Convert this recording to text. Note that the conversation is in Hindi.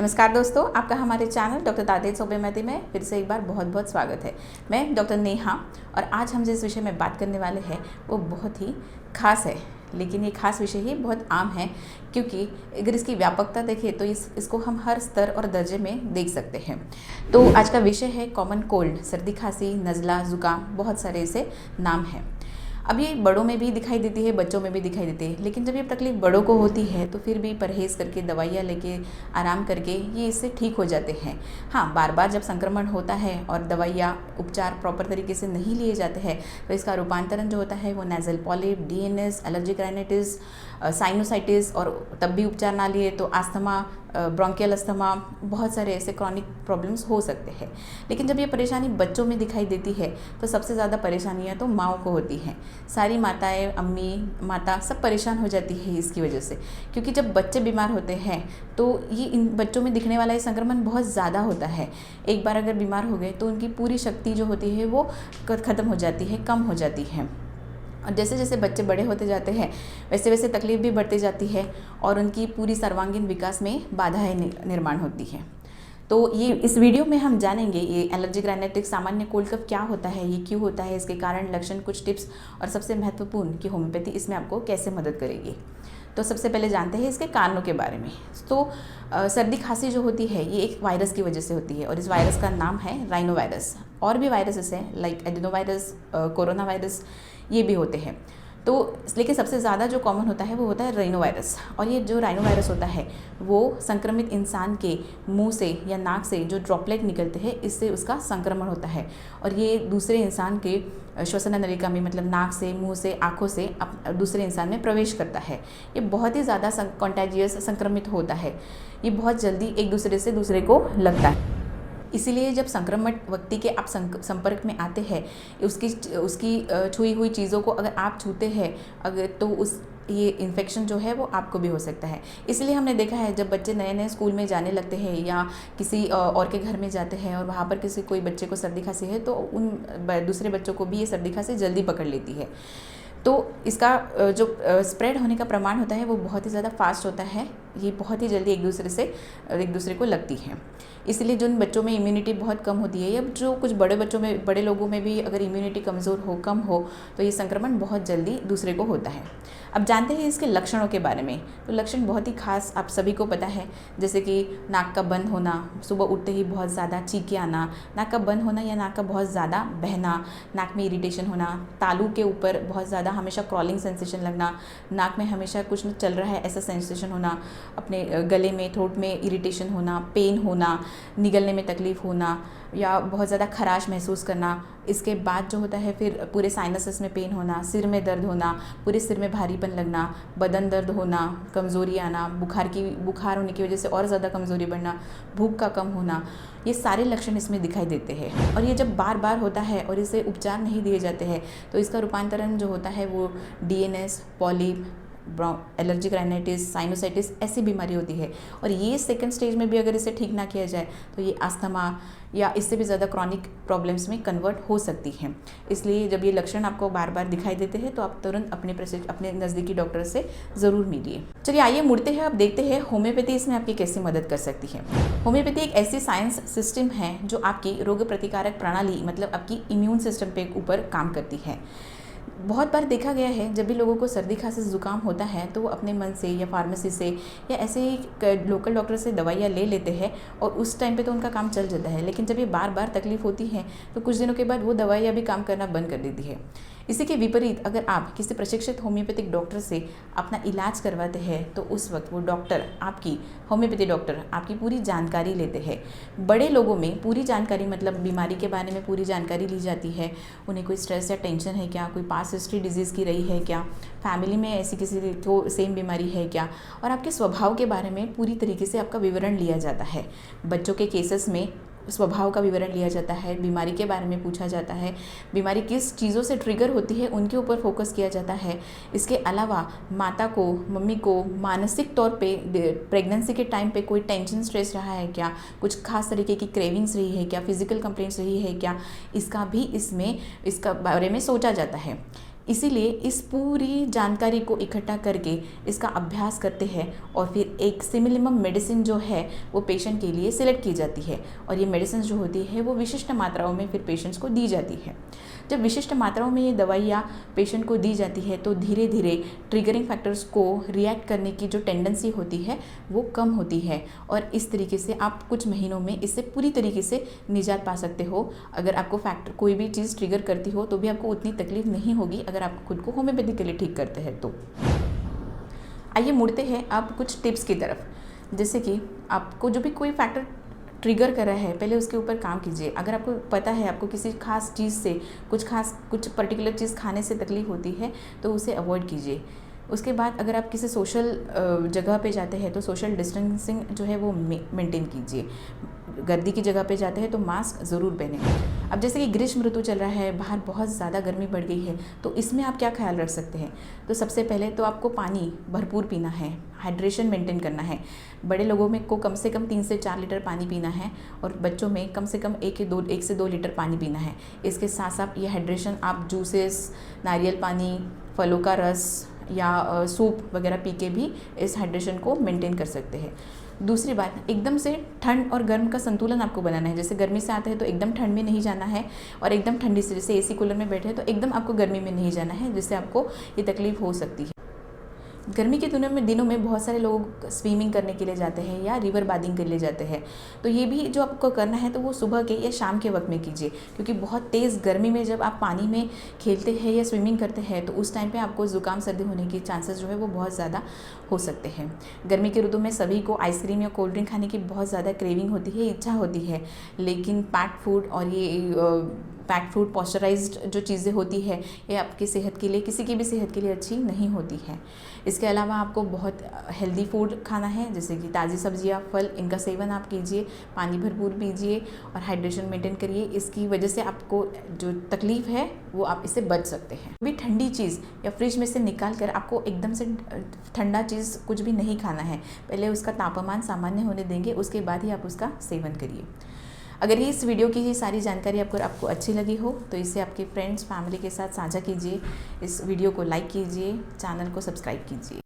नमस्कार दोस्तों, आपका हमारे चैनल डॉक्टर तादेज होम्योपैथी में फिर से एक बार बहुत बहुत स्वागत है। मैं डॉक्टर नेहा और आज हम जिस विषय में बात करने वाले हैं वो बहुत ही खास है। लेकिन ये खास विषय ही बहुत आम है, क्योंकि अगर इसकी व्यापकता देखें तो इसको हम हर स्तर और दर्जे में देख सकते हैं। तो आज का विषय है कॉमन कोल्ड, सर्दी खांसी, नज़ला, ज़ुकाम, बहुत सारे ऐसे नाम हैं। अब ये बड़ों में भी दिखाई देती है, बच्चों में भी दिखाई देती है, लेकिन जब ये तकलीफ बड़ों को होती है तो फिर भी परहेज़ करके, दवाइयाँ लेके, आराम करके ये इससे ठीक हो जाते हैं। हाँ, बार बार जब संक्रमण होता है और दवाइयाँ उपचार प्रॉपर तरीके से नहीं लिए जाते हैं तो इसका रूपांतरण जो होता है वो nasal polyp, DNS, allergic rhinitis, sinusitis, और तब भी उपचार ना लिए तो अस्थमा, ब्रोंकियल अस्थमा, बहुत सारे ऐसे क्रॉनिक प्रॉब्लम्स हो सकते हैं। लेकिन जब ये परेशानी बच्चों में दिखाई देती है तो सबसे ज़्यादा परेशानियाँ तो माँओं को होती हैं। सारी माताएं, अम्मी, माता सब परेशान हो जाती है इसकी वजह से, क्योंकि जब बच्चे बीमार होते हैं तो ये इन बच्चों में दिखने वाला ये संक्रमण बहुत ज़्यादा होता है। एक बार अगर बीमार हो गए तो उनकी पूरी शक्ति जो होती है वो ख़त्म हो जाती है, कम हो जाती है। और जैसे जैसे बच्चे बड़े होते जाते हैं वैसे वैसे तकलीफ भी बढ़ती जाती है और उनकी पूरी सर्वांगीण विकास में बाधाएं निर्माण होती है। तो ये इस वीडियो में हम जानेंगे ये एलर्जिक राइनाइटिस, सामान्य कोल्ड कफ क्या होता है, ये क्यों होता है, इसके कारण, लक्षण, कुछ टिप्स और सबसे महत्वपूर्ण कि होम्योपैथी इसमें आपको कैसे मदद करेगी। तो सबसे पहले जानते हैं इसके कारणों के बारे में। तो सर्दी खांसी जो होती है ये एक वायरस की वजह से होती है और इस वायरस का नाम है राइनो वायरस। और भी वायरसेस हैं like adeno virus, corona virus, ये भी होते हैं। तो लेकिन सबसे ज़्यादा जो कॉमन होता है वो होता है राइनो वायरस। और ये जो राइनो वायरस होता है वो संक्रमित इंसान के मुंह से या नाक से जो ड्रॉपलेट निकलते हैं इससे उसका संक्रमण होता है और ये दूसरे इंसान के श्वसन नलिका में, मतलब नाक से, मुंह से, आँखों से दूसरे इंसान में प्रवेश करता है। ये बहुत ही ज़्यादा कॉन्टेजियस, संक्रमित होता है। ये बहुत जल्दी एक दूसरे से दूसरे को लगता है। इसीलिए जब संक्रमित व्यक्ति के आप संपर्क में आते हैं, उसकी छुई हुई चीज़ों को अगर आप छूते हैं अगर तो ये इन्फेक्शन जो है वो आपको भी हो सकता है। इसलिए हमने देखा है जब बच्चे नए नए स्कूल में जाने लगते हैं या किसी और के घर में जाते हैं और वहाँ पर कोई बच्चे को सर्दी खांसी है तो उन दूसरे बच्चों को भी ये सर्दी खांसी जल्दी पकड़ लेती है। तो इसका जो स्प्रेड होने का प्रमाण होता है वो बहुत ही ज़्यादा फास्ट होता है। ये बहुत ही जल्दी एक दूसरे को लगती है। इसलिए जिन बच्चों में इम्यूनिटी बहुत कम होती है या जो कुछ बड़े लोगों में भी अगर इम्यूनिटी कम हो तो ये संक्रमण बहुत जल्दी दूसरे को होता है। अब जानते हैं इसके लक्षणों के बारे में। तो लक्षण बहुत ही खास आप सभी को पता है, जैसे कि नाक का बंद होना, सुबह उठते ही बहुत ज़्यादा चीखें आना, नाक का बंद होना या नाक का बहुत ज़्यादा बहना, नाक में इरिटेशन होना, तालू के ऊपर बहुत ज़्यादा हमेशा क्रॉलिंग सेंसेशन लगना, नाक में हमेशा कुछ न चल रहा है ऐसा सेंसेशन होना, अपने गले में, थ्रोट में इरिटेशन होना, पेन होना, निगलने में तकलीफ़ होना या बहुत ज़्यादा खराश महसूस करना। इसके बाद जो होता है फिर पूरे साइनसेस में पेन होना, सिर में दर्द होना, पूरे सिर में भारीपन लगना, बदन दर्द होना, कमज़ोरी आना, बुखार होने की वजह से और ज़्यादा कमज़ोरी बढ़ना, भूख का कम होना, ये सारे लक्षण इसमें दिखाई देते हैं। और ये जब बार बार होता है और इसे उपचार नहीं दिए जाते हैं तो इसका रूपांतरण जो होता है वो DNS, polyp, allergic rhinitis, sinusitis ऐसी बीमारी होती है। और ये सेकंड स्टेज में भी अगर इसे ठीक ना किया जाए तो ये अस्थमा या इससे भी ज़्यादा क्रॉनिक प्रॉब्लम्स में कन्वर्ट हो सकती हैं। इसलिए जब ये लक्षण आपको बार बार दिखाई देते हैं तो आप तुरंत अपने नज़दीकी डॉक्टर से ज़रूर मिलिए। चलिए आइए मुड़ते हैं, अब देखते हैं होम्योपैथी इसमें आपकी कैसे मदद कर सकती है। होम्योपैथी एक ऐसी साइंस सिस्टम है जो आपकी रोग प्रतिकारक प्रणाली, मतलब आपकी इम्यून सिस्टम पे ऊपर काम करती है। बहुत बार देखा गया है जब भी लोगों को सर्दी खांसी ज़ुकाम होता है तो वो अपने मन से या फार्मेसी से या ऐसे ही लोकल डॉक्टर से दवाइयाँ ले लेते हैं और उस टाइम पे तो उनका काम चल जाता है। लेकिन जब ये बार बार तकलीफ़ होती है तो कुछ दिनों के बाद वो दवाइयाँ भी काम करना बंद कर देती है। इसी के विपरीत अगर आप किसी प्रशिक्षित होम्योपैथिक डॉक्टर से अपना इलाज करवाते हैं तो उस वक्त वो डॉक्टर, आपकी होम्योपैथी डॉक्टर, आपकी पूरी जानकारी लेते हैं। बड़े लोगों में पूरी जानकारी, मतलब बीमारी के बारे में पूरी जानकारी ली जाती है। उन्हें कोई स्ट्रेस या टेंशन है क्या, कोई पास्ट हिस्ट्री डिजीज़ की रही है क्या, फैमिली में ऐसी किसी को सेम बीमारी है क्या, और आपके स्वभाव के बारे में पूरी तरीके से आपका विवरण लिया जाता है। बच्चों के केसेस में स्वभाव का विवरण लिया जाता है, बीमारी के बारे में पूछा जाता है, बीमारी किस चीज़ों से ट्रिगर होती है उनके ऊपर फोकस किया जाता है। इसके अलावा माता को, मम्मी को मानसिक तौर पे प्रेगनेंसी के टाइम पे कोई टेंशन, स्ट्रेस रहा है क्या, कुछ खास तरीके की क्रेविंग्स रही है क्या, फिजिकल कंप्लेंट्स रही है क्या, इसका बारे में सोचा जाता है। इसीलिए इस पूरी जानकारी को इकट्ठा करके इसका अभ्यास करते हैं और फिर एक सिमिलम मेडिसिन जो है वो पेशेंट के लिए सिलेक्ट की जाती है और ये मेडिसिन जो होती है वो विशिष्ट मात्राओं में फिर पेशेंट्स को दी जाती है। जब विशिष्ट मात्राओं में ये दवाइयाँ पेशेंट को दी जाती है तो धीरे धीरे ट्रिगरिंग फैक्टर्स को रिएक्ट करने की जो टेंडेंसी होती है वो कम होती है और इस तरीके से आप कुछ महीनों में इससे पूरी तरीके से निजात पा सकते हो। अगर आपको फैक्टर कोई भी चीज़ ट्रिगर करती हो तो भी आपको उतनी तकलीफ नहीं होगी अगर आप खुद को होम्योपैथिकली ठीक करते हैं तो। आइए मुड़ते हैं आप कुछ टिप्स की तरफ। जैसे कि आपको जो भी कोई फैक्टर ट्रिगर कर रहा है पहले उसके ऊपर काम कीजिए। अगर आपको पता है आपको किसी खास चीज़ से कुछ पर्टिकुलर चीज़ खाने से तकलीफ होती है तो उसे अवॉइड कीजिए। उसके बाद अगर आप किसी सोशल जगह पे जाते हैं तो सोशल डिस्टेंसिंग जो है वो मेंटेन कीजिए। गर्दी की जगह पे जाते हैं तो मास्क ज़रूर पहनें। अब जैसे कि ग्रीष्म ऋतु चल रहा है, बाहर बहुत ज़्यादा गर्मी बढ़ गई है, तो इसमें आप क्या ख्याल रख सकते हैं? तो सबसे पहले तो आपको पानी भरपूर पीना है, हाइड्रेशन मेंटेन करना है। बड़े लोगों में को कम से कम 3 से 4 लीटर पानी पीना है और बच्चों में कम से कम 1 से 2 लीटर पानी पीना है। इसके साथ साथ ये हाइड्रेशन आप जूसेस, नारियल पानी, फलों का रस या सूप वगैरह पी के भी इस हाइड्रेशन को मेंटेन कर सकते हैं। दूसरी बात, एकदम से ठंड और गर्म का संतुलन आपको बनाना है। जैसे गर्मी से आते हैं तो एकदम ठंड में नहीं जाना है और एकदम ठंडी से, जैसे एसी कूलर में बैठे हैं तो एकदम आपको गर्मी में नहीं जाना है, जिससे आपको ये तकलीफ हो सकती है। गर्मी के दिनों में बहुत सारे लोग स्विमिंग करने के लिए जाते हैं या रिवर बादिंग के लिए जाते हैं, तो ये भी जो आपको करना है तो वो सुबह के या शाम के वक्त में कीजिए, क्योंकि बहुत तेज़ गर्मी में जब आप पानी में खेलते हैं या स्विमिंग करते हैं तो उस टाइम पे आपको ज़ुकाम सर्दी होने की चांसेस जो है वो बहुत ज़्यादा हो सकते हैं। गर्मी के ऋतु में सभी को आइसक्रीम या कोल्ड ड्रिंक खाने की बहुत ज़्यादा क्रेविंग होती है, इच्छा होती है, लेकिन पैक्ड फूड और ये पैक्ड फूड पॉस्चराइज्ड जो चीज़ें होती है ये आपकी सेहत के लिए, किसी की भी सेहत के लिए अच्छी नहीं होती है। इसके अलावा आपको बहुत हेल्दी फूड खाना है, जैसे कि ताज़ी सब्जियां, फल, इनका सेवन आप कीजिए, पानी भरपूर पीजिए और हाइड्रेशन मेंटेन करिए। इसकी वजह से आपको जो तकलीफ है वो आप इससे बच सकते हैं। भी ठंडी चीज़ या फ्रिज में से निकाल कर आपको एकदम से ठंडा चीज़ कुछ भी नहीं खाना है, पहले उसका तापमान सामान्य होने देंगे, उसके बाद ही आप उसका सेवन करिए। अगर ये इस वीडियो की ये सारी जानकारी आपको अच्छी लगी हो तो इसे आपके फ्रेंड्स, फैमिली के साथ साझा कीजिए। इस वीडियो को लाइक कीजिए, चैनल को सब्सक्राइब कीजिए।